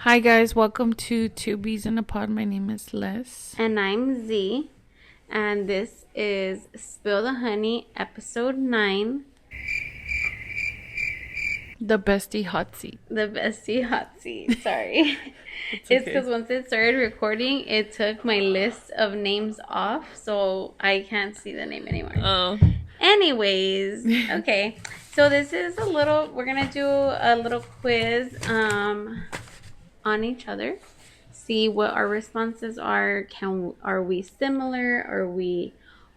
Hi guys, welcome to Two Bees in a Pod. My name is Les. And I'm Z. And this is Spill the Honey, episode 9. The Bestie Hot Seat. The Bestie hot seat. Sorry. It's It's okay. because once it started recording, it took my list of names off, so I can't see the name anymore. Oh. Anyways, okay. So this is we're gonna do a little quiz on each other. See what our responses are. Are we similar? Are we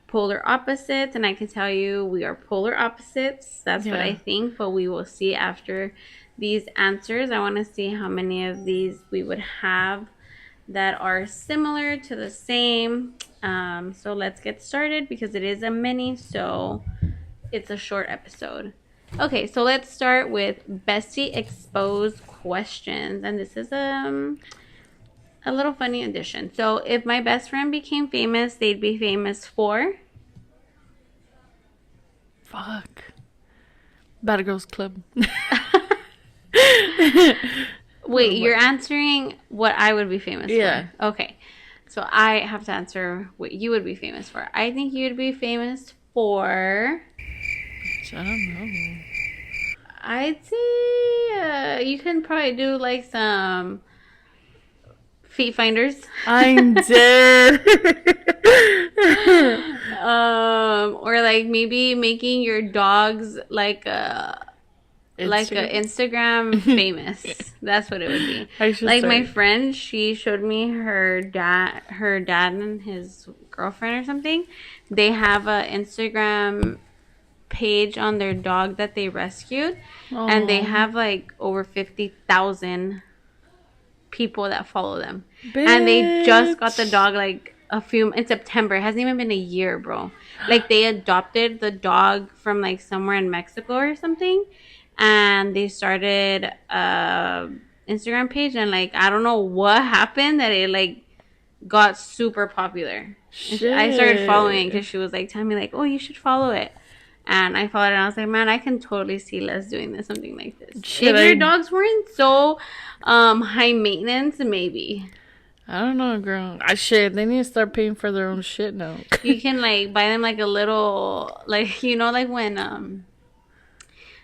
polar opposites? And I can tell you we are polar opposites. That's what I think, but we will see after these answers. I want to see how many of these we would have that are similar to the same. So let's get started because it is a mini, so it's a short episode. Okay, so let's start with Bestie exposed questions, and this is a little funny addition. So if my best friend became famous, they'd be famous for? Fuck. Bad Girls Club. Wait, you're answering what I would be famous Yeah. for. Okay. So I have to answer what you would be famous for. I think you'd be famous for... I don't know. I'd say you can probably do like some feet finders. I'm dead. Or like maybe making your dogs like a Instagram famous. That's what it would be. Like my friend, she showed me her dad and his girlfriend or something. They have a Instagram page on their dog that they rescued. Aww. And they have like over 50,000 people that follow them. Bitch. And they just got the dog like in September. It hasn't even been a year, bro. Like they adopted the dog from like somewhere in Mexico or something, and they started a Instagram page, and like I don't know what happened that it like got super popular. I started following because she was like telling me like, oh, you should follow it. And I followed it, and I was like, man, I can totally see Les doing something like this. If your dogs weren't so high maintenance, maybe. I don't know, girl. They need to start paying for their own shit now. You can like buy them like a little, like, you know, like when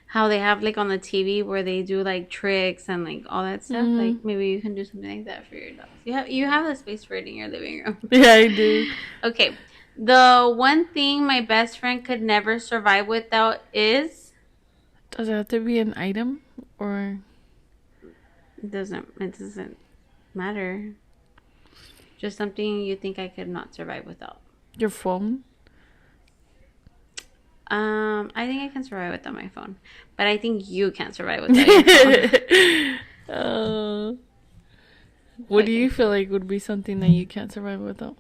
how they have like on the TV where they do like tricks and like all that stuff. Mm-hmm. Like maybe you can do something like that for your dogs. You have the space for it in your living room. Yeah, I do. Okay. The one thing my best friend could never survive without is... Does it have to be an item or... It doesn't matter. Just something you think I could not survive without. Your phone? I think I can survive without my phone. But I think you can't survive without your phone. What do you feel like would be something that you can't survive without?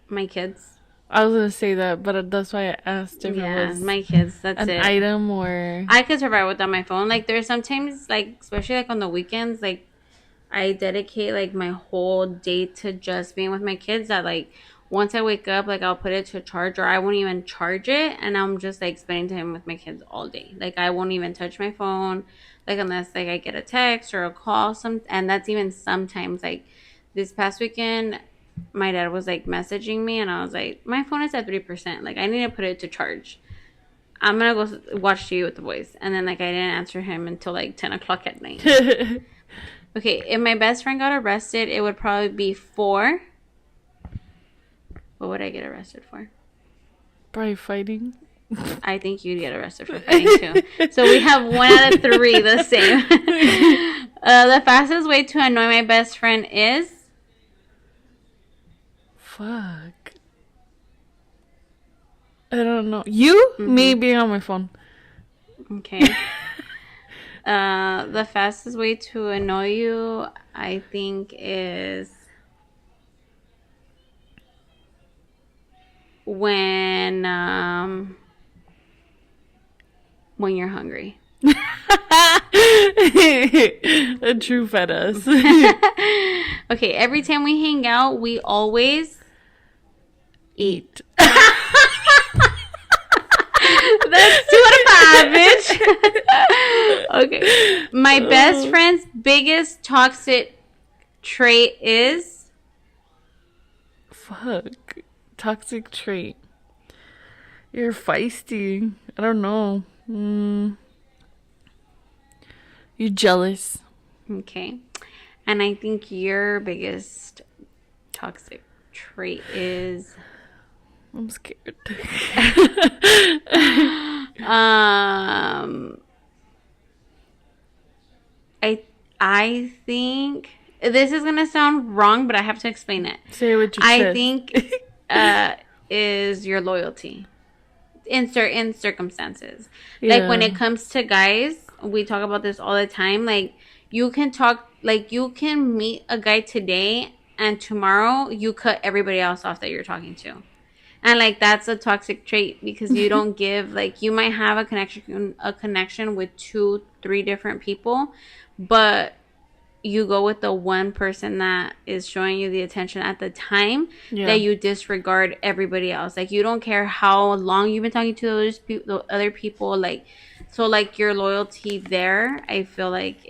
My kids. I was gonna say that, but that's why I asked if it was my kids. That's an item or... I could survive without my phone. Like there's sometimes, like especially like on the weekends, like I dedicate like my whole day to just being with my kids. That like once I wake up, like I'll put it to charge, or I won't even charge it, and I'm just like spending time with my kids all day. Like I won't even touch my phone, like unless like I get a text or a call. And that's even sometimes. Like this past weekend, my dad was like messaging me, and I was like, my phone is at 3%. Like I need to put it to charge. I'm gonna go watch TV with the boys. And then like I didn't answer him until like 10 o'clock at night. Okay, if my best friend got arrested, it would probably be for... What would I get arrested for? Probably fighting. I think you'd get arrested for fighting too. So we have 1 out of 3 the same. The fastest way to annoy my best friend is... Fuck. I don't know. You? Mm-hmm. Me being on my phone. Okay. The fastest way to annoy you, I think, is when you're hungry. A true fed us. Okay, every time we hang out, we always eat. That's 2 out of 5, bitch. Okay. My best friend's biggest toxic trait is... Fuck. Toxic trait. You're feisty. I don't know. You're jealous. Okay. And I think your biggest toxic trait is... I'm scared. I think this is gonna sound wrong, but I have to explain it. Say it with your chest. I think is your loyalty in certain circumstances. Yeah. Like when it comes to guys, we talk about this all the time. Like you can meet a guy today and tomorrow you cut everybody else off that you're talking to. And like that's a toxic trait because you don't give, like, you might have a connection with 2-3 different people, but you go with the one person that is showing you the attention at the time, that you disregard everybody else. Like you don't care how long you've been talking to those other people. Like, so like your loyalty there, I feel like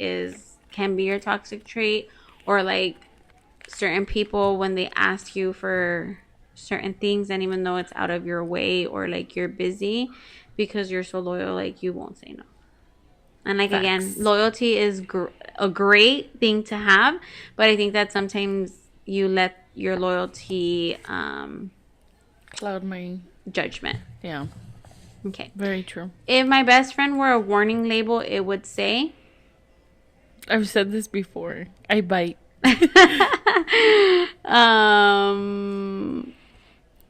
can be your toxic trait. Or like certain people, when they ask you for certain things, and even though it's out of your way or like you're busy, because you're so loyal, like you won't say no. And like, again, loyalty is a great thing to have, but I think that sometimes you let your loyalty cloud my judgment. Yeah. Okay. Very true. If my best friend were a warning label, it would say... I've said this before. I bite.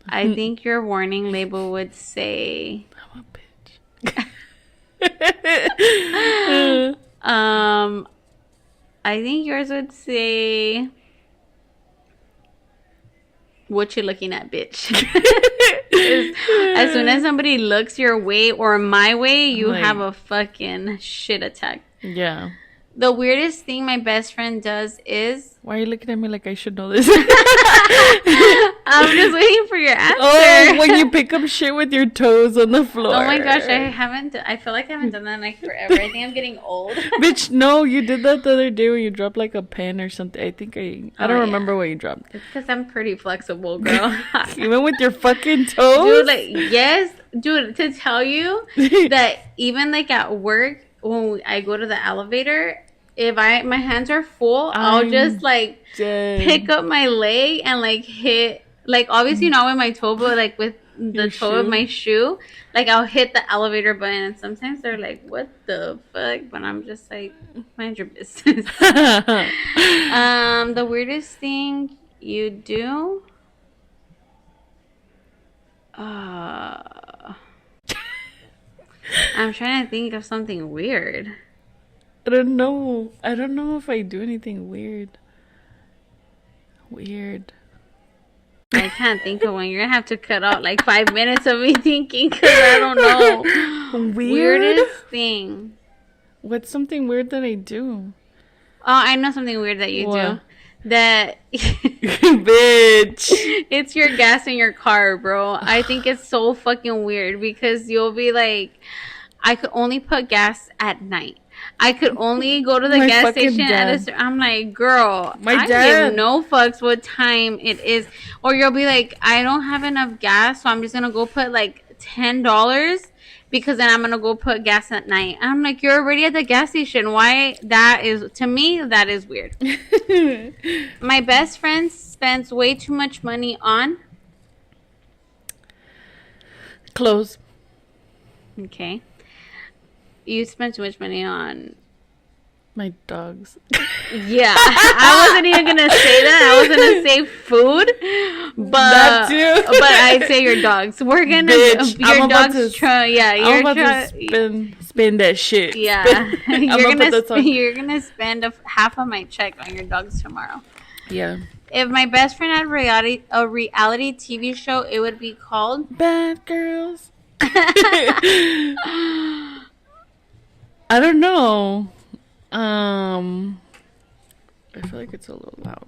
I think your warning label would say... I'm a bitch. I think yours would say... What you looking at, bitch? As soon as somebody looks your way or my way, you have a fucking shit attack. Yeah. The weirdest thing my best friend does is... Why are you looking at me like I should know this? I'm just waiting for your answer. Oh, when you pick up shit with your toes on the floor. Oh my gosh, I feel like I haven't done that in like forever. I think I'm getting old. Bitch, no, you did that the other day when you dropped like a pen or something. I think I don't remember what you dropped. It's because I'm pretty flexible, girl. Even with your fucking toes? Dude, like, yes. Dude, to tell you that even like at work, when I go to the elevator, if my hands are full, I'll just like pick up my leg and like hit, like obviously not with my toe, but like with the toe of my shoe, like I'll hit the elevator button. And sometimes they're like, "What the fuck?" But I'm just like, mind your business. The weirdest thing you do? I'm trying to think of something weird. I don't know if I do anything weird. I can't think of one. You're going to have to cut out like 5 minutes of me thinking because I don't know. Weirdest thing. What's something weird that I do? Oh, I know something weird that you do. That... Bitch. It's your gas in your car, bro. I think it's so fucking weird because you'll be like, I could only put gas at night. I could only go to the gas station I'm like, girl, I give no fucks what time it is. Or you'll be like, I don't have enough gas, so I'm just gonna go put like $10 because then I'm gonna go put gas at night. I'm like, you're already at the gas station. Why? To me, that is weird. My best friend spends way too much money on clothes. Okay. You spend too much money on my dogs. Yeah, I wasn't even gonna say that. I was gonna say food, but that too. But I'd say your dogs. We're gonna your dogs try. Yeah, you're about to spend that shit. Yeah, you're gonna spend half of my check on your dogs tomorrow. Yeah. If my best friend had a reality TV show, it would be called Bad Girls. I don't know. I feel like it's a little loud.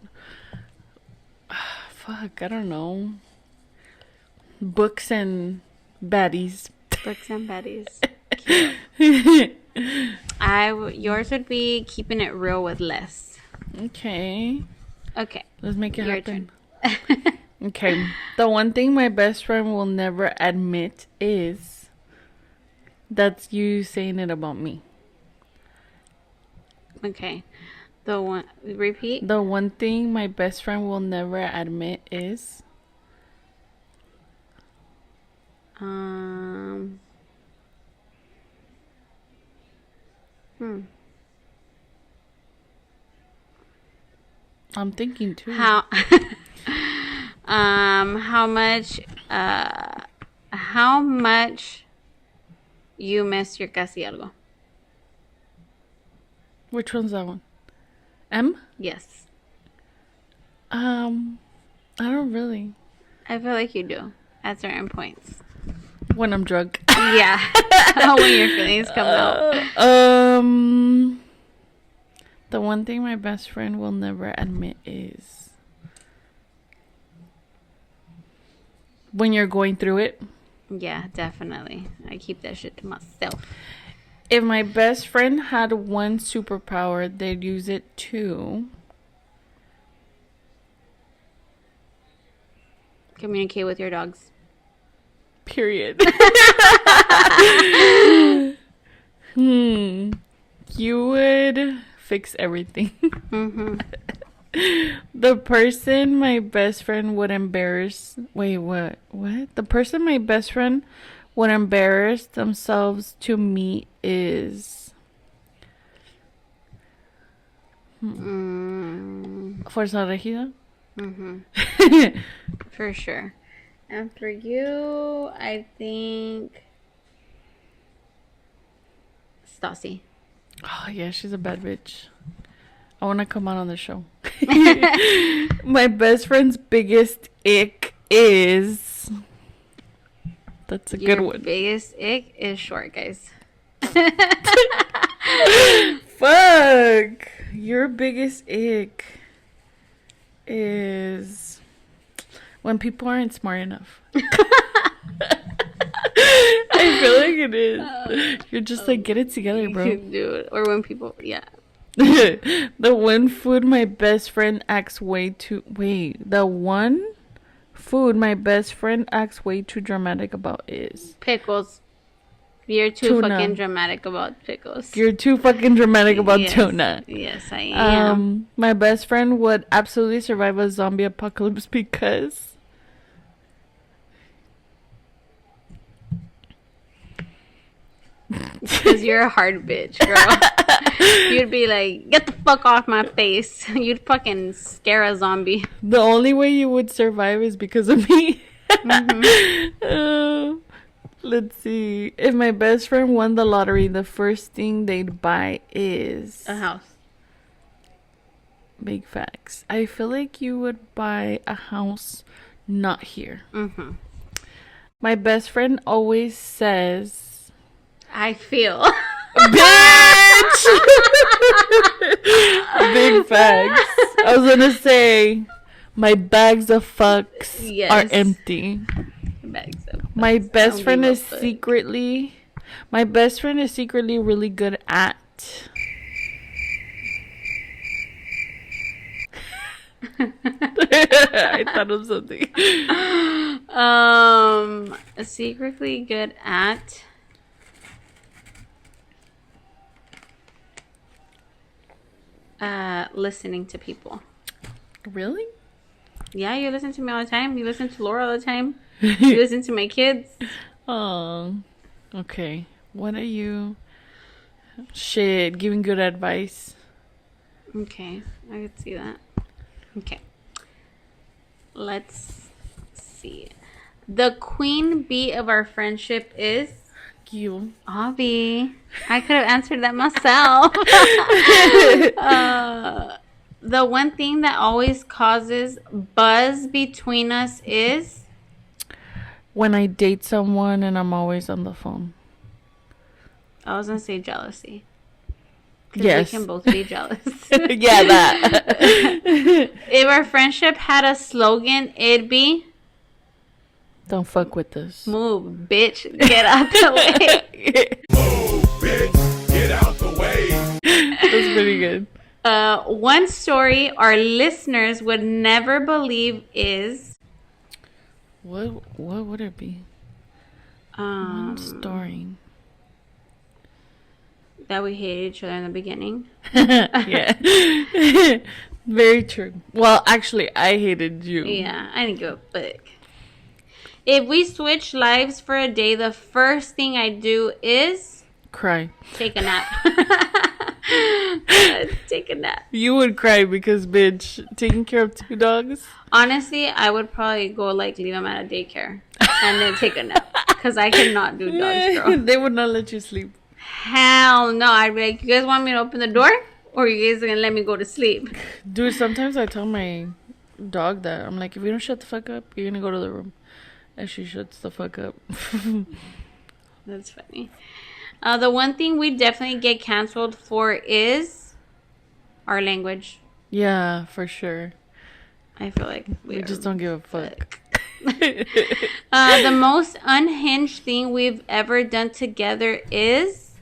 Fuck, I don't know. Books and baddies. Books and baddies. Yours would be keeping it real with less. Okay. Okay. Let's make it happen. Okay. The one thing my best friend will never admit is that's you saying it about me. Okay. Repeat. The one thing my best friend will never admit is I'm thinking too. How much you miss your casi algo? Which one's that one? M? Yes. I don't really. I feel like you do at certain points. When I'm drunk. Yeah. When your feelings come out. The one thing my best friend will never admit is when you're going through it. Yeah, definitely. I keep that shit to myself. If my best friend had one superpower, they'd use it to communicate with your dogs. Period. You would fix everything. Mm-hmm. The person my best friend would embarrass. Wait, what? What? The person my best friend would embarrass themselves to meet is. Fuerza Regida? Mm-hmm. For sure. And for you, I think Stassi. Oh, yeah, she's a bad bitch. I want to come on the show. My best friend's biggest ick is... That's a good one. Your biggest ick is short, guys. Fuck. Your biggest ick is when people aren't smart enough. I feel like it is. You're just like, get it together, bro. You do it. Or when people, yeah. The one food my best friend acts way too... Wait. The one food my best friend acts way too dramatic about is... Pickles. You're too fucking dramatic about pickles. You're too fucking dramatic about tuna. Yes, I am. My best friend would absolutely survive a zombie apocalypse because... Because you're a hard bitch, girl. You'd be like, get the fuck off my face. You'd fucking scare a zombie. The only way you would survive is because of me. Mm-hmm. Let's see. If my best friend won the lottery, the first thing they'd buy is... a house. Big facts. I feel like you would buy a house not here. Mm-hmm. My best friend always says... I feel. Bitch! Big facts. I was gonna say, my bags of fucks are empty. Bags of fucks. My best friend is secretly really good at... I thought of something. Secretly good at... listening to people. Really? Yeah, you listen to me all the time. You listen to Laura all the time. You listen to my kids. Oh, okay. What are you? Shit, giving good advice. Okay, I could see that. Okay. Let's see. The queen bee of our friendship is... You. Avi. I could have answered that myself. The one thing that always causes buzz between us is... when I date someone and I'm always on the phone. I was going to say jealousy. Yes. We can both be jealous. Yeah, that. If our friendship had a slogan, it'd be... Don't fuck with us. Move, bitch. Get out the way. Move, bitch. Get That's pretty good. One story our listeners would never believe is... What would it be? One story. That we hated each other in the beginning. Yeah. Very true. Well, actually, I hated you. Yeah, I didn't give a fuck. If we switch lives for a day, the first thing I do is... cry. Take a nap. Take a nap. You would cry because, bitch, taking care of 2 dogs? Honestly, I would probably go, like, leave them at a daycare and then take a nap. Because I cannot do dogs, girl. They would not let you sleep. Hell no. I'd be like, you guys want me to open the door? Or you guys are going to let me go to sleep? Dude, sometimes I tell my dog that. I'm like, if you don't shut the fuck up, you're going to go to the room. And she shuts the fuck up. That's funny. The one thing we definitely get canceled for is our language. Yeah, for sure. I feel like we just don't give a fuck. The most unhinged thing we've ever done together is...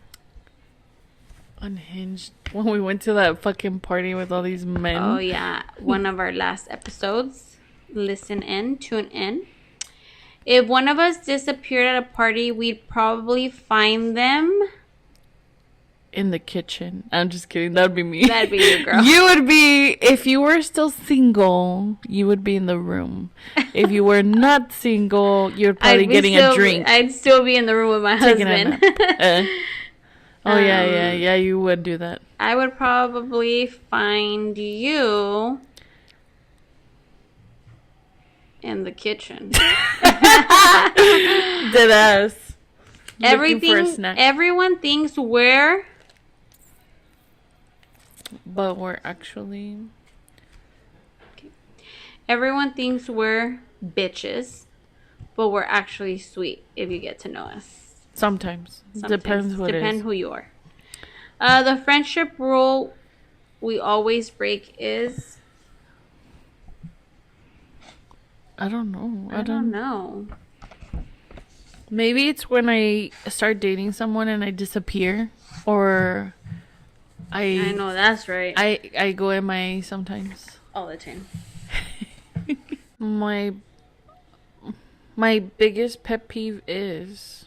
Unhinged. When we went to that fucking party with all these men. Oh, yeah. One of our last episodes. Listen in. Tune in. If one of us disappeared at a party, we'd probably find them... in the kitchen. I'm just kidding. That would be me. That'd be you, girl. You would be... if you were still single, you would be in the room. If you were not single, you would probably getting a drink. I'd still be in the room with my husband. Yeah, you would do that. I would probably find you in the kitchen. Dead ass. Everyone thinks we're... but we're actually... okay. Everyone thinks we're bitches, but we're actually sweet if you get to know us. Sometimes. Depends what it is. Depends who you are. The friendship rule we always break is... I don't know. I don't know. Maybe it's when I start dating someone and I disappear. Or I know, that's right. I go MIA sometimes. All the time. My biggest pet peeve is...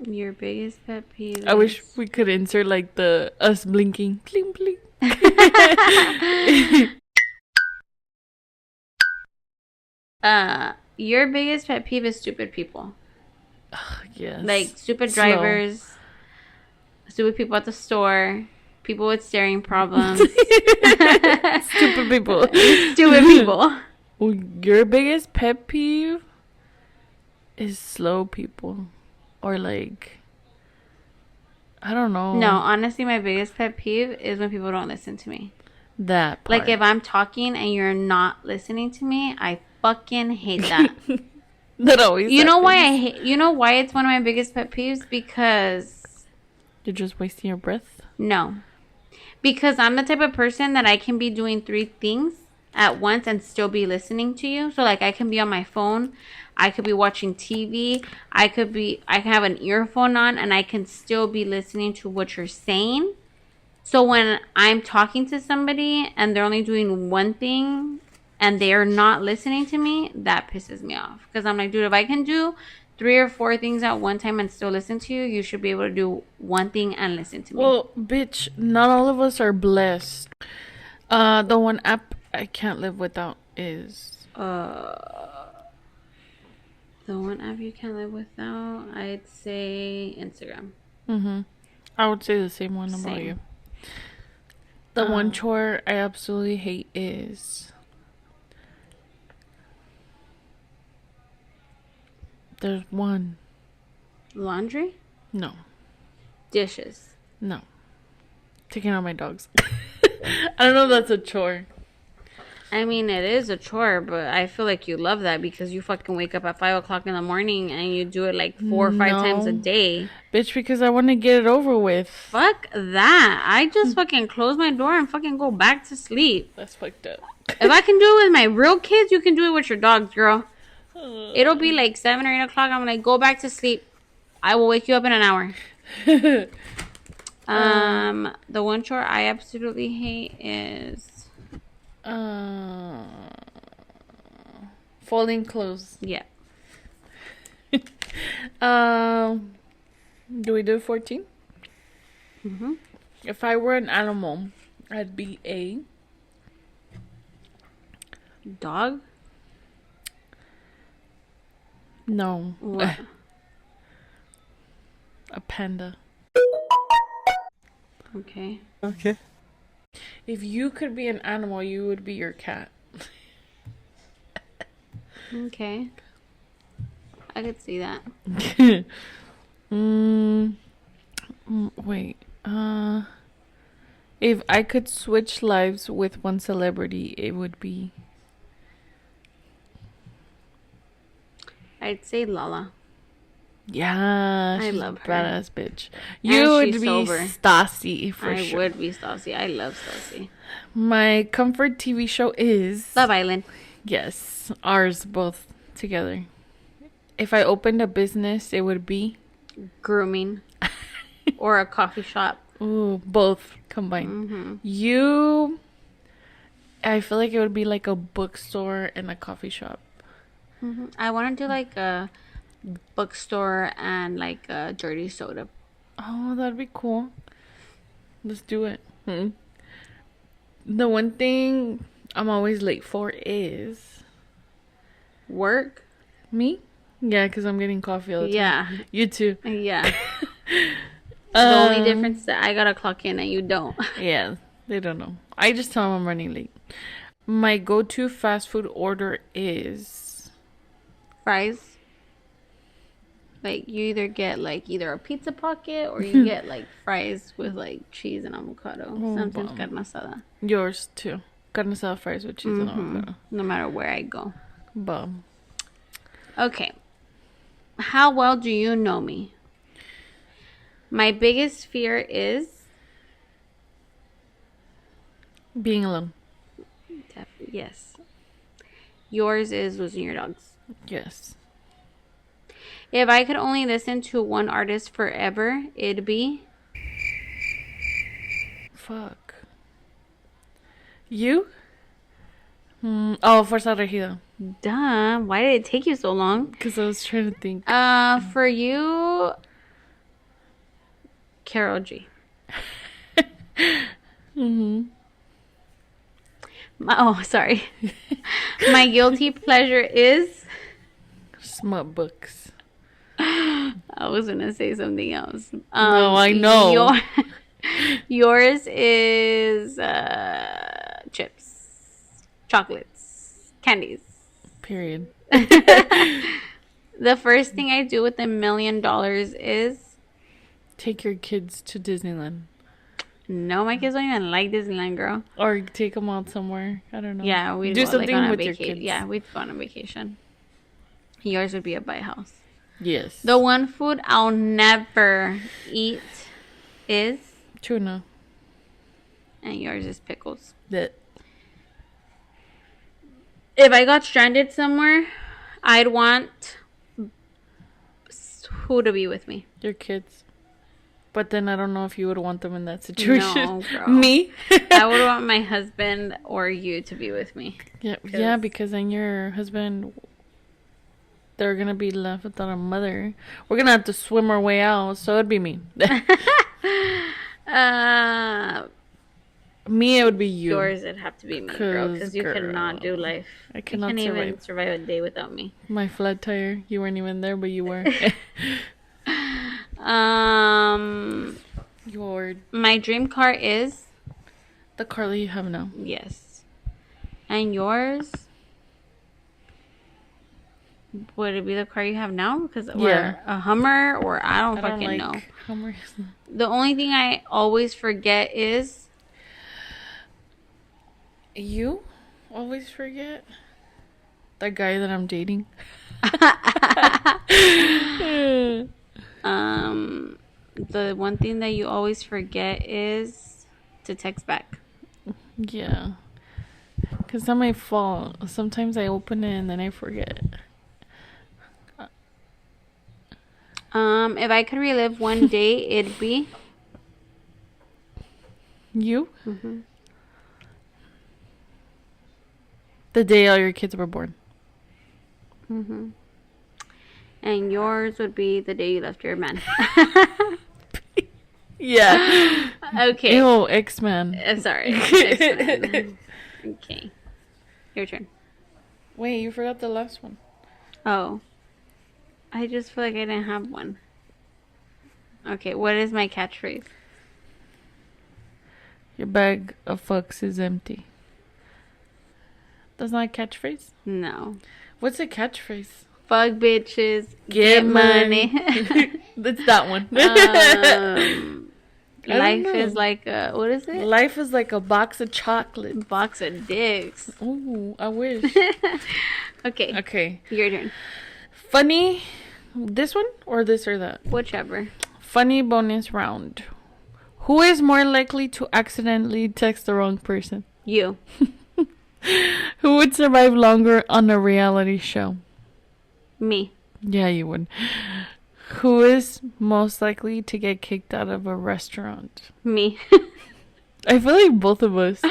your biggest pet peeve. I wish we could insert like the us blinking. Bling bling. Your biggest pet peeve is stupid people. Yes. Like stupid drivers, stupid people at the store, people with staring problems. Stupid people. Stupid people. Your biggest pet peeve is slow people. Or like, I don't know. No, honestly, my biggest pet peeve is when people don't listen to me. That part. Like if I'm talking and you're not listening to me, I fucking hate that. That always You know why you know why it's one of my biggest pet peeves? Because you're just wasting your breath? No. Because I'm the type of person that I can be doing 3 things at once and still be listening to you. So like I can be on my phone, I could be watching TV, I can have an earphone on and I can still be listening to what you're saying. So when I'm talking to somebody and they're only doing one thing and they're not listening to me, that pisses me off. Because I'm like, dude, if I can do 3 or 4 things at one time and still listen to you, you should be able to do one thing and listen to me. Well, bitch, not all of us are blessed. The one app I can't live without is... the one app you can't live without, I'd say Instagram. Mm-hmm. I would say the same one about you. The one chore I absolutely hate is... there's one. Laundry? No. Dishes? No. Taking out my dogs. I don't know if that's a chore. I mean, it is a chore, but I feel like you love that because you fucking wake up at 5 o'clock in the morning and you do it like 4 or 5 times a day. Bitch, because I want to get it over with. Fuck that. I just fucking close my door and fucking go back to sleep. That's fucked up. If I can do it with my real kids, you can do it with your dogs, girl. It'll be like 7 or 8 o'clock. I'm like, go back to sleep. I will wake you up in an hour. The one chore I absolutely hate is folding clothes. Yeah. Do we do 14? Mm-hmm. If I were an animal, I'd be a dog. No. What? A panda. Okay. Okay. If you could be an animal, you would be your cat. Okay. I could see that. Wait. If I could switch lives with one celebrity, it would be. I'd say Lala. Yeah, I she's love a her. badass bitch. And You would she's be sober. Stassi for sure. I would be Stassi. I love Stassi. My comfort TV show is Love Island. Yes, ours both together. If I opened a business, it would be Grooming. Or a coffee shop. ooh, both combined. You, I feel like it would be like a bookstore and a coffee shop. I want to do like a bookstore and like a dirty soda. Oh, that'd be cool. Let's do it. The one thing I'm always late for is Work. me. Yeah, because I'm getting coffee all the time. Yeah. You too. Yeah. The only difference is that I gotta clock in and you don't. Yeah, they don't know. I just tell them I'm running late. My go-to fast food order is Fries. Like you either get like either a pizza pocket or you get like fries with like cheese and avocado. Sometimes carne asada. yours too. Carne asada fries with cheese and avocado. No matter where I go. Bum. Okay. How well do you know me? My biggest fear is Being alone. yes. Yours is losing your dogs. Yes. If I could only listen to one artist forever, it'd be Fuck. You? Oh, Fuerza Regida. duh. Why did it take you so long? Because I was trying to think. For you, Carol G. Sorry. My guilty pleasure is. Smut books. I was gonna say something else. No, I know. Yours is chips, chocolates, candies. Period. The first thing I do with $1 million is Take your kids to Disneyland. no, my kids don't even like Disneyland, girl. Or take them out somewhere. I don't know. Yeah, we do something like, with your kids. Yeah, we'd go on a vacation. Yours would be a buy house. Yes. The one food I'll never eat is Tuna. and yours is pickles. That. If I got stranded somewhere, I'd want who to be with me. Your kids. But then I don't know if you would want them in that situation. No, girl. Me? I would want my husband or you to be with me. Yeah, because then your husband, they're going to be left without a mother. We're going to have to swim our way out, so it'd be me. Me, it would be you. Yours, it'd have to be me, girl, because you cannot do life. I cannot you can't survive. even survive a day without me. My flat tire. You weren't even there, but you were. Your My dream car is the car that you have now. yes, and yours would it be the car you have now? Because we're a Hummer, or I don't fucking know. Hummers. The only thing I always forget is you always forget the guy that I'm dating. the one thing that you always forget is to text back. Yeah. Because that's my fault. Sometimes I open it and then I forget. If I could relive one day, it'd be you. Mm-hmm. The day all your kids were born. Mm-hmm. And yours would be the day you left your man. Yeah. Okay. Ew, X-Men. I'm sorry. X-Men. Okay. Your turn. Wait, you forgot the last one. Oh. I just feel like I didn't have one. Okay, what is my catchphrase? Your bag of fucks is empty. That's not a catchphrase? No. What's a catchphrase? Fuck bitches, get money. That's that one. Life is like a, what is it? Life is like a box of chocolate. Box of dicks. Ooh, I wish. Okay. Okay. Your turn. Funny. This one or this or that? Whichever. Funny bonus round. Who is more likely to accidentally text the wrong person? You. Who would survive longer on a reality show? Me. Yeah, you would. Who is most likely to get kicked out of a restaurant? Me. I feel like both of us,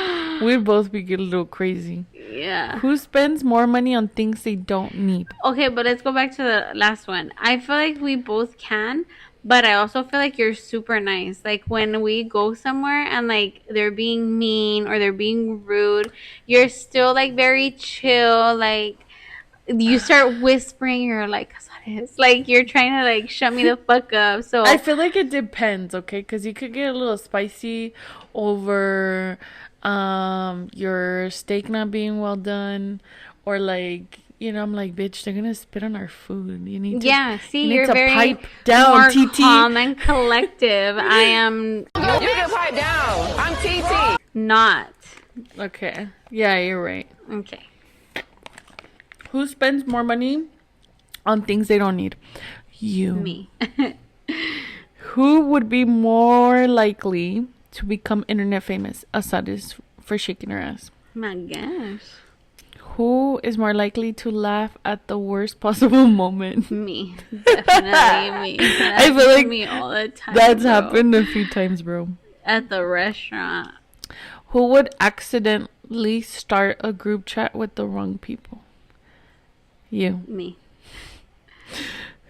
we'd both be getting a little crazy. Yeah. Who spends more money on things they don't need? Okay, but let's go back to the last one. I feel like we both can, but I also feel like you're super nice. Like when we go somewhere and like they're being mean or they're being rude, you're still like very chill. Like you start whispering, you're like, like you're trying to like shut me the fuck up. So I feel like it depends, okay? Because you could get a little spicy over your steak not being well done, or like, you know, I'm like, bitch, they're gonna spit on our food. You need to, see, you're very pipe down, more TT. calm and collective. I am. You can pipe down. I'm TT. Not. Okay. Yeah, you're right. Okay. Who spends more money on things they don't need? You. Me. Who would be more likely to become internet famous? Asad is for shaking her ass. My gosh. Who is more likely to laugh at the worst possible moment? Me. Definitely me. That's I feel like me all the time. That's happened a few times, bro. At the restaurant. Who would accidentally start a group chat with the wrong people? You. Me.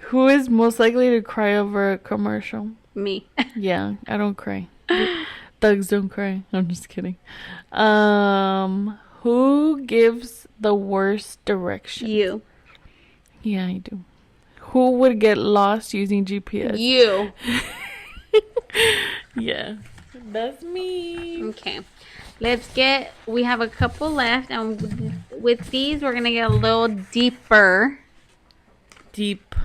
Who is most likely to cry over a commercial? Me. Yeah, I don't cry. Thugs don't cry. I'm just kidding. Who gives the worst direction? You. Yeah, I do. Who would get lost using GPS? You. Yeah, that's me. Okay. We have a couple left, and with these, we're going to get a little deeper. Deep.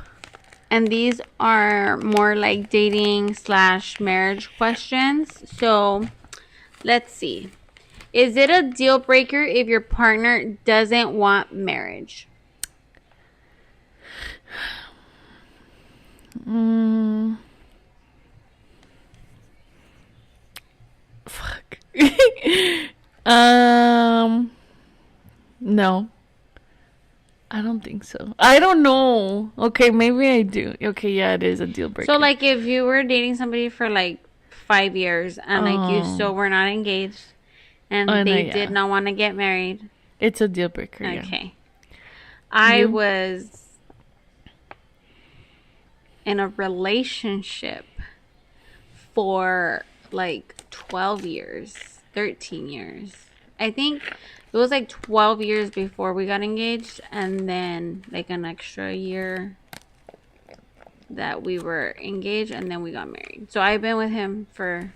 And these are more like dating / marriage questions. So, let's see. Is it a deal breaker if your partner doesn't want marriage? Fuck. No. I don't think so. I don't know. Okay, maybe I do. Okay, yeah, it is a deal breaker. So, like, if you were dating somebody for, like, 5 years and, like, you still were not engaged and they did not want to get married. It's a deal breaker, Okay. Yeah. I was in a relationship for, like, 12 years, 13 years. I think it was like 12 years before we got engaged, and then like an extra year that we were engaged, and then we got married. So I've been with him for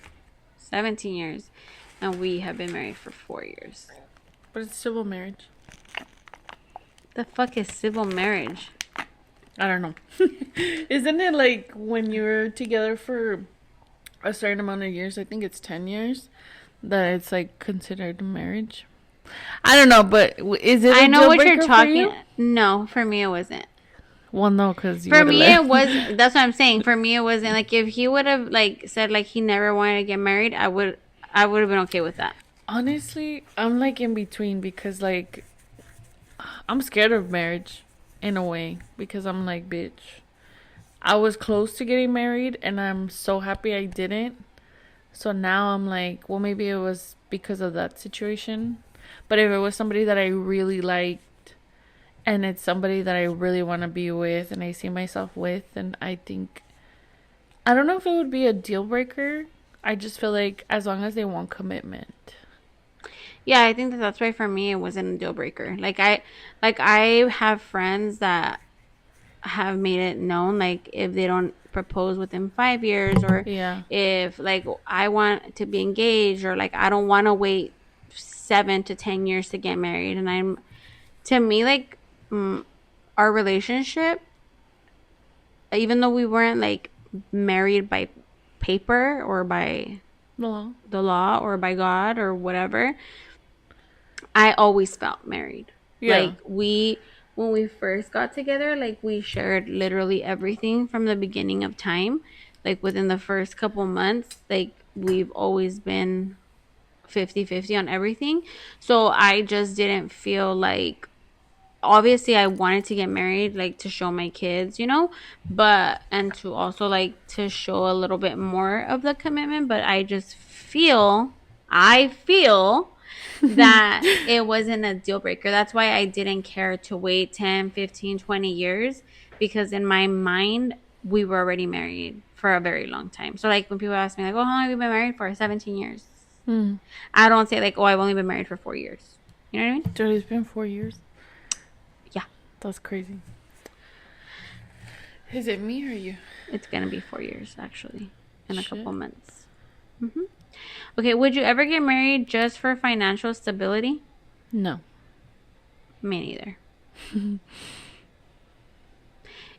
17 years, and we have been married for 4 years. But it's civil marriage. The fuck is civil marriage? I don't know. Isn't it like when you're together for a certain amount of years? I think it's 10 years. That it's like considered marriage. I don't know, but is it? I know what you're talking. No, for me it wasn't. Well, no, because for me it was. That's what I'm saying. For me it wasn't. Like if he would have like said like he never wanted to get married, I would have been okay with that. Honestly, I'm like in between because like I'm scared of marriage in a way because I'm like, bitch, I was close to getting married, and I'm so happy I didn't. So now I'm like, well, maybe it was because of that situation. But if it was somebody that I really liked, and it's somebody that I really want to be with, and I see myself with, and I think, I don't know if it would be a deal breaker. I just feel like as long as they want commitment. Yeah, I think that's why for me it wasn't a deal breaker. I have friends that have made it known, like, if they don't propose within 5 years, or if, like, I want to be engaged, or like I don't want to wait 7 to 10 years to get married. And to me, like, our relationship, even though we weren't like married by paper or by the law or by God or whatever, I always felt married. Like, when we first got together, like, we shared literally everything from the beginning of time. Like, within the first couple months, like, we've always been 50-50 on everything. So I just didn't feel like, obviously I wanted to get married, like, to show my kids, but, and to also, like, to show a little bit more of the commitment. But I feel that it wasn't a deal breaker. That's why I didn't care to wait 10, 15, 20 years, because in my mind, we were already married for a very long time. So, like, when people ask me, like, oh, how long have you been married for? 17 years. I don't say, like, oh, I've only been married for 4 years. You know what I mean? Dude, it's been 4 years. Yeah. That's crazy. Is it me or you? It's going to be 4 years, actually, in a couple months. Okay, would you ever get married just for financial stability? No. Me neither.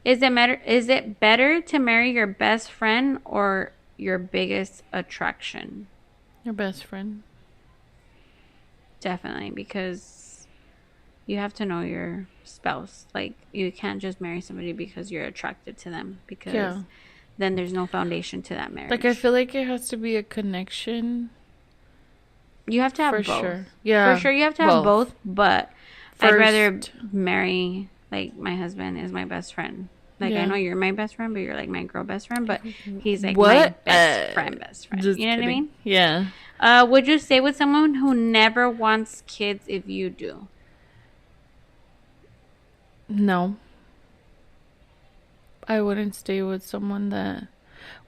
Is it better to marry your best friend or your biggest attraction? Your best friend. Definitely, because you have to know your spouse. Like, you can't just marry somebody because you're attracted to them, because then there's no foundation to that marriage. Like, I feel like it has to be a connection. You have to have both. Sure. Yeah. For sure you have to have both, but I'd rather marry, like, my husband is my best friend. Like, I know you're my best friend, but you're like my girl best friend, but he's like my best friend. You know what I mean? Yeah. Would you stay with someone who never wants kids if you do? No. I wouldn't stay with someone that...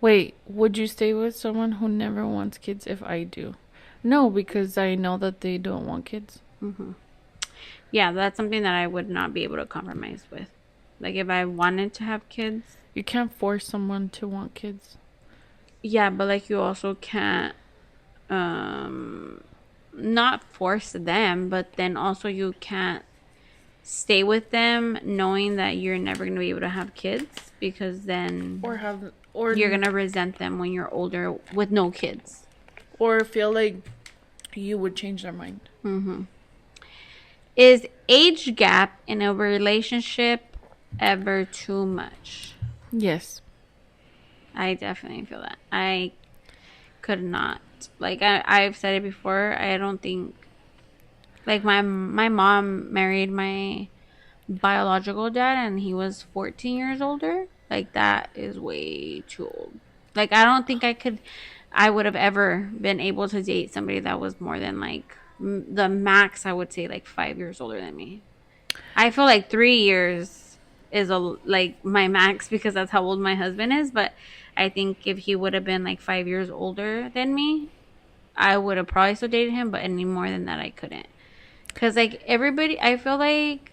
Wait, would you stay with someone who never wants kids if I do? No, because I know that they don't want kids. Yeah, that's something that I would not be able to compromise with. Like, if I wanted to have kids... You can't force someone to want kids. Yeah, but, like, you also can't... not force them, but then also you can't stay with them knowing that you're never going to be able to have kids, because then you're going to resent them when you're older with no kids. Or feel like you would change their mind. Is age gap in a relationship ever too much? Yes. I definitely feel that. I could not. Like, I've said it before. I don't think... Like, my mom married my biological dad, and he was 14 years older. Like, that is way too old. Like, I don't think I would have ever been able to date somebody that was more than, like, the max, I would say, like, 5 years older than me. I feel like 3 years is like my max, because that's how old my husband is. But I think if he would have been like 5 years older than me, I would have probably still dated him. But any more than that, I couldn't. Because, like, everybody, I feel like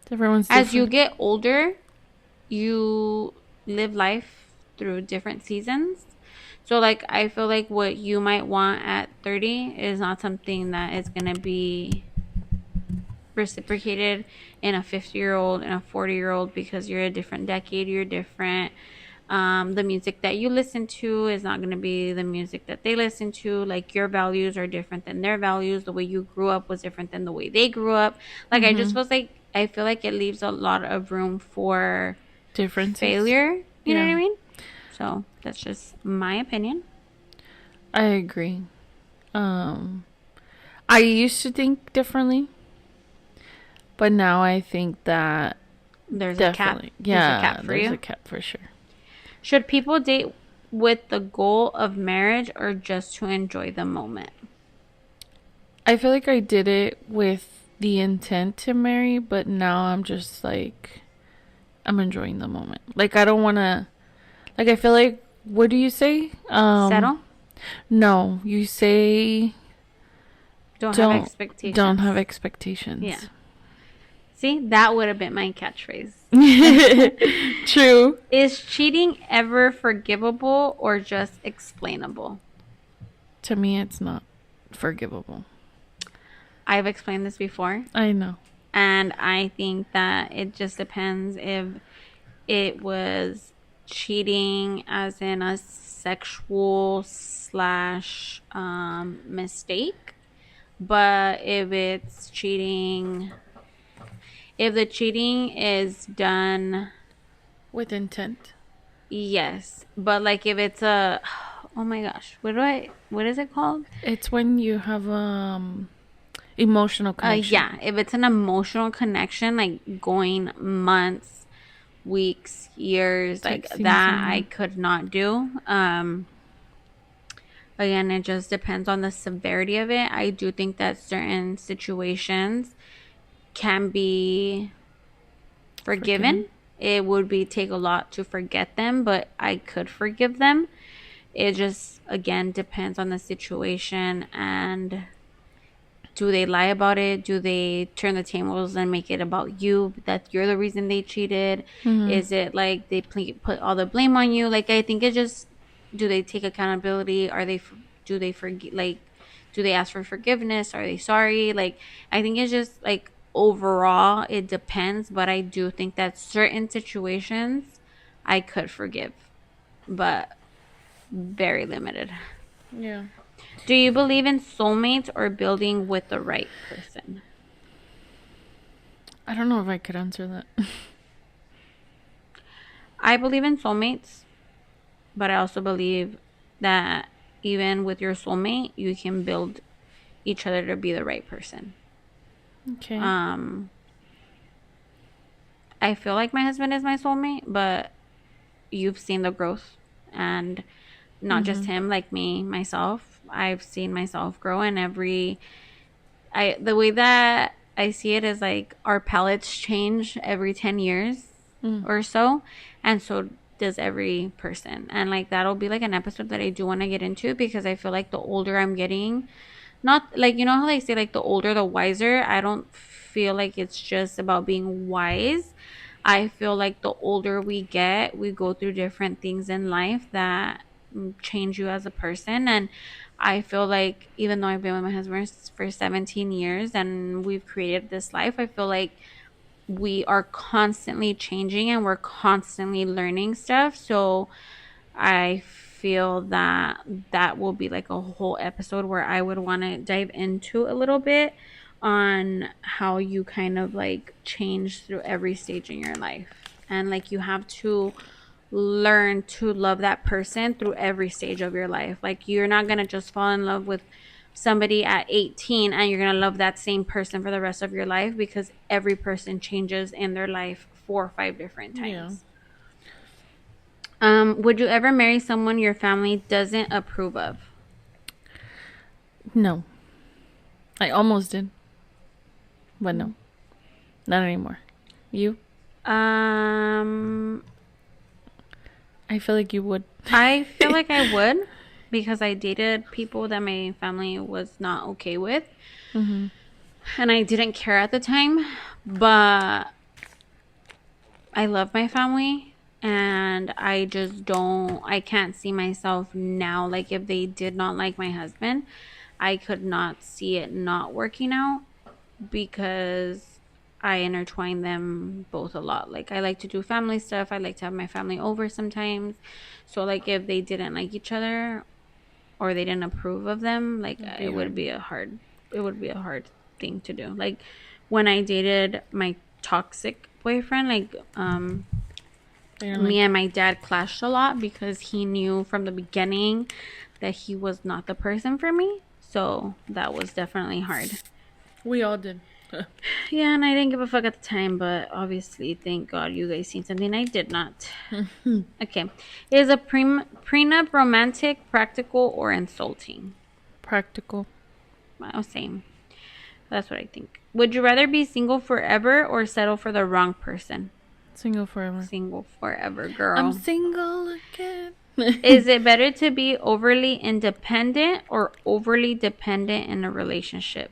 everyone's different. As you get older, you live life through different seasons. So, like, I feel like what you might want at 30 is not something that is going to be reciprocated in a 50-year-old and a 40-year-old, because you're a different decade, you're different. The music that you listen to is not going to be the music that they listen to. Like, your values are different than their values. The way you grew up was different than the way they grew up. Like, I just I feel like it leaves a lot of room for differences. Failure. You know what I mean? So that's just my opinion. I agree. I used to think differently, but now I think that There's Definitely. a cap. Yeah, there's a cap for you. There's a cap for sure. Should people date with the goal of marriage or just to enjoy the moment? I feel like I did it with the intent to marry, but now I'm just like, I'm enjoying the moment. Like, I don't want to, like, I feel like, what do you say? Settle? No, you say don't have expectations. Don't have expectations. Yeah. See, that would have been my catchphrase. True. Is cheating ever forgivable or just explainable? To me, it's not forgivable. I've explained this before. I know. And I think that it just depends if it was cheating as in a sexual / mistake. But if it's cheating, if the cheating is done with intent, yes. But like if it's a, oh my gosh, what is it called? It's when you have emotional connection. Yeah, if it's an emotional connection, like going months, weeks, years, like that, I could not do. Again, it just depends on the severity of it. I do think that certain situations can be forgiven. It would take a lot to forget them, but I could forgive them. It just, again, depends on the situation and do they lie about it? Do they turn the tables and make it about you, that you're the reason they cheated? Mm-hmm. Is it like they put all the blame on you? Like, I think it just, do they take accountability? Do they forgive? Like, do they ask for forgiveness? Are they sorry? Like, I think it's just like overall, it depends. But I do think that certain situations I could forgive, but very limited. Yeah. Do you believe in soulmates or building with the right person? I don't know if I could answer that. I believe in soulmates, but I also believe that even with your soulmate, you can build each other to be the right person. Okay. I feel like my husband is my soulmate, but you've seen the growth, and not just him, like me, myself. I've seen myself grow in the way that I see it is like our palates change every 10 years or so. And so does every person. And like, that'll be like an episode that I do want to get into, because I feel like the older I'm getting, not like, you know how they say like the older, the wiser. I don't feel like it's just about being wise. I feel like the older we get, we go through different things in life that change you as a person. And I feel like even though I've been with my husband for 17 years and we've created this life, I feel like we are constantly changing and we're constantly learning stuff. So I feel that will be like a whole episode where I would want to dive into a little bit on how you kind of like change through every stage in your life. And like, you have to learn to love that person through every stage of your life. Like, you're not going to just fall in love with somebody at 18 and you're going to love that same person for the rest of your life, because every person changes in their life 4 or 5 different times. Yeah. Would you ever marry someone your family doesn't approve of? No. I almost did. But no. Not anymore. You? I feel like you would. I feel like I would, because I dated people that my family was not okay with. Mm-hmm. And I didn't care at the time. But I love my family. And I just I can't see myself now. Like, if they did not like my husband, I could not see it not working out, because I intertwine them both a lot. Like, I like to do family stuff. I like to have my family over sometimes. So like, if they didn't like each other or they didn't approve of them, like, it would be a hard thing to do. Like, when I dated my toxic boyfriend, like, me and my dad clashed a lot, because he knew from the beginning that he was not the person for me. So that was definitely hard. We all did. Yeah, and I didn't give a fuck at the time, but obviously, thank God you guys seen something I did not. Okay. Is a prenup romantic, practical, or insulting? Practical. Oh, same. That's what I think. Would you rather be single forever or settle for the wrong person? Single forever. Single forever, girl. I'm single again. Is it better to be overly independent or overly dependent in a relationship?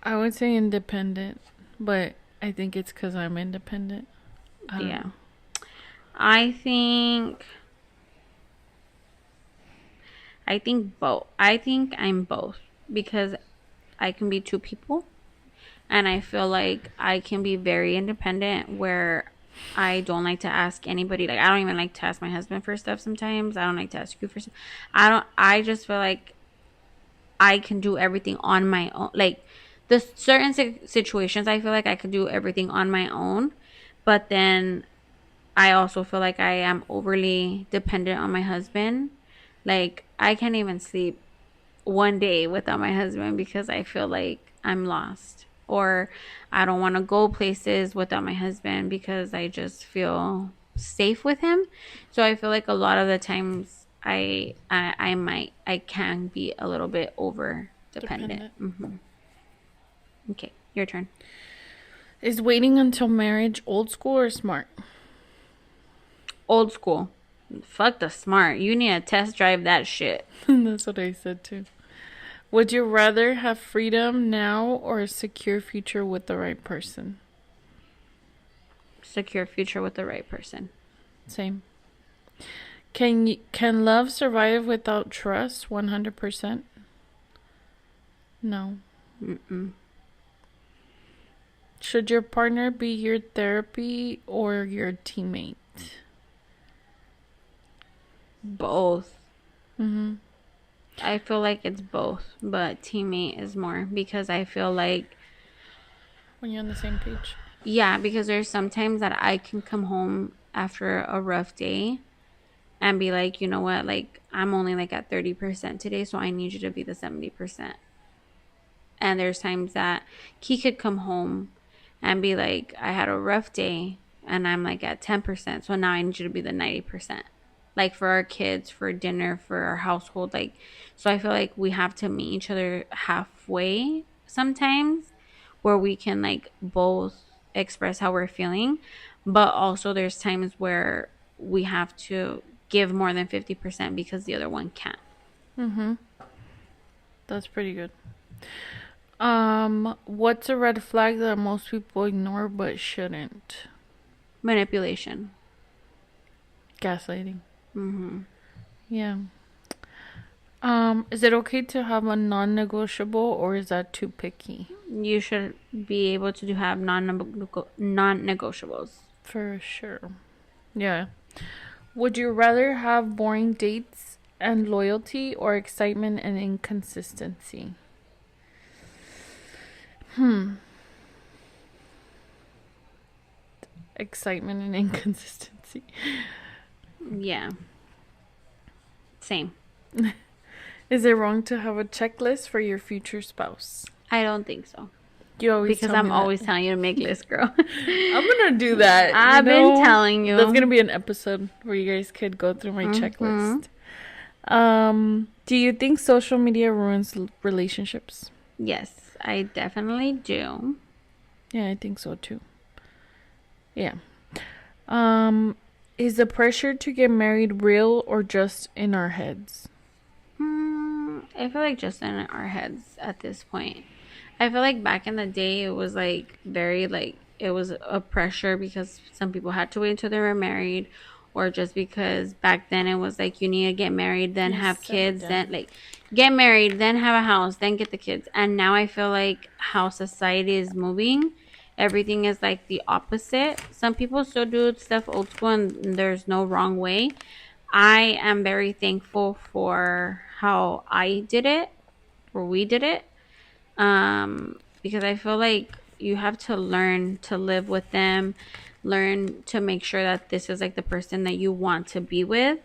I would say independent, but I think it's because I'm independent. Yeah. I think both. I think I'm both because I can be two people and I feel like I can be very independent where I don't like to ask anybody. Like I don't even like to ask my husband for stuff sometimes. I don't like to ask you for stuff. I just feel like I can do everything on my own. Like the certain situations I feel like I could do everything on my own, but then I also feel like I am overly dependent on my husband. Like, I can't even sleep one day without my husband because I feel like I'm lost. Or I don't want to go places without my husband because I just feel safe with him. So I feel like a lot of the times I can be a little bit over dependent. Okay, your turn. Is waiting until marriage old school or smart? Old school. Fuck the smart. You need to test drive that shit. That's what I said too. Would you rather have freedom now or a secure future with the right person? Secure future with the right person. Same. Can love survive without trust 100%? No. Mm-mm. Should your partner be your therapy or your teammate? Both. Mm-hmm. I feel like it's both, but teammate is more because I feel like When you're on the same page. yeah, because there's sometimes that I can come home after a rough day and be like, you know what, like I'm only like at 30% today, so I need you to be the 70%. And there's times that he could come home and be like, I had a rough day and I'm like at 10%, so now I need you to be the 90%. Like for our kids, for dinner, for our household, like, so I feel like we have to meet each other halfway sometimes where we can like both express how we're feeling, but also there's times where we have to give more than 50% because the other one can't. Mm-hmm. That's pretty good. What's a red flag that most people ignore but shouldn't? Manipulation. Gaslighting. Mm-hmm. Yeah. Is it okay to have a non-negotiable or is that too picky? You should be able to have non-negotiables. For sure. Yeah. Would you rather have boring dates and loyalty or excitement and inconsistency? Excitement and inconsistency. Yeah. Same. Is it wrong to have a checklist for your future spouse? I don't think so. You always because I'm always telling you to make lists, girl. I'm gonna do that. I've been telling you. That's gonna be an episode where you guys could go through my checklist. Do you think social media ruins relationships? Yes, I definitely do. Yeah, I think so too. Yeah. Is the pressure to get married real or just in our heads? I feel like just in our heads at this point. I feel like back in the day it was like very like it was a pressure because some people had to wait until they were married, or just because back then it was like you need to get married, then have kids, then like get married, then have a house, then get the kids. And now I feel like how society is moving, everything is like the opposite. Some people still do stuff old school and there's no wrong way. I am very thankful for how I did it, or we did it. Because I feel like you have to learn to live with them, learn to make sure that this is like the person that you want to be with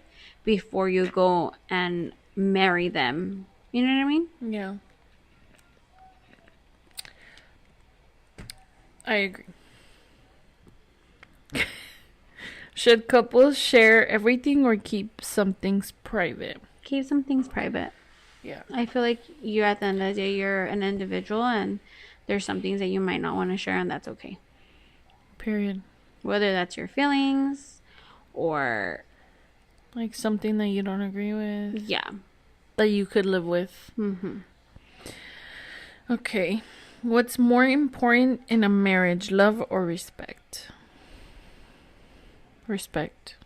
before you go and marry them. You know what I mean? Yeah. I agree. Should couples share everything or keep some things private? Keep some things private. Yeah. I feel like you, at the end of the day, you're an individual, and there's some things that you might not want to share, and that's okay. Period. Whether that's your feelings or like something that you don't agree with. Yeah. That you could live with. Mm-hmm. Okay. What's more important in a marriage, love or respect? Respect.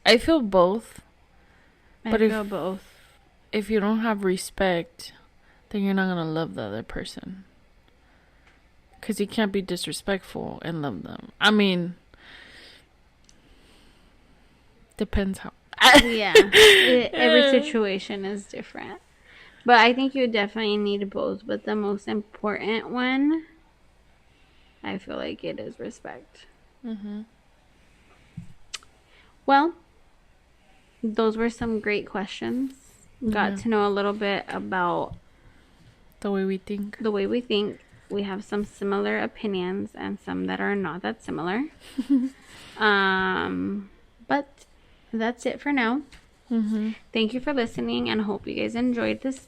I feel both. I feel both. If you don't have respect, then you're not going to love the other person. Because you can't be disrespectful and love them. I mean, depends how. Yeah. Every situation is different. But I think you definitely need both. But the most important one, I feel like it is respect. Mm-hmm. Well, those were some great questions. Got to know a little bit about the way we think. We have some similar opinions and some that are not that similar. But that's it for now. Mm-hmm. Thank you for listening, and hope you guys enjoyed this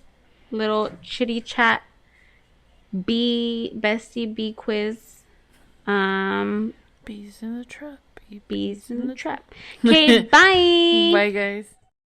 little chitty chat bestie bee quiz. Bees in the trap. Bees in the trap. Okay, bye. Bye, guys.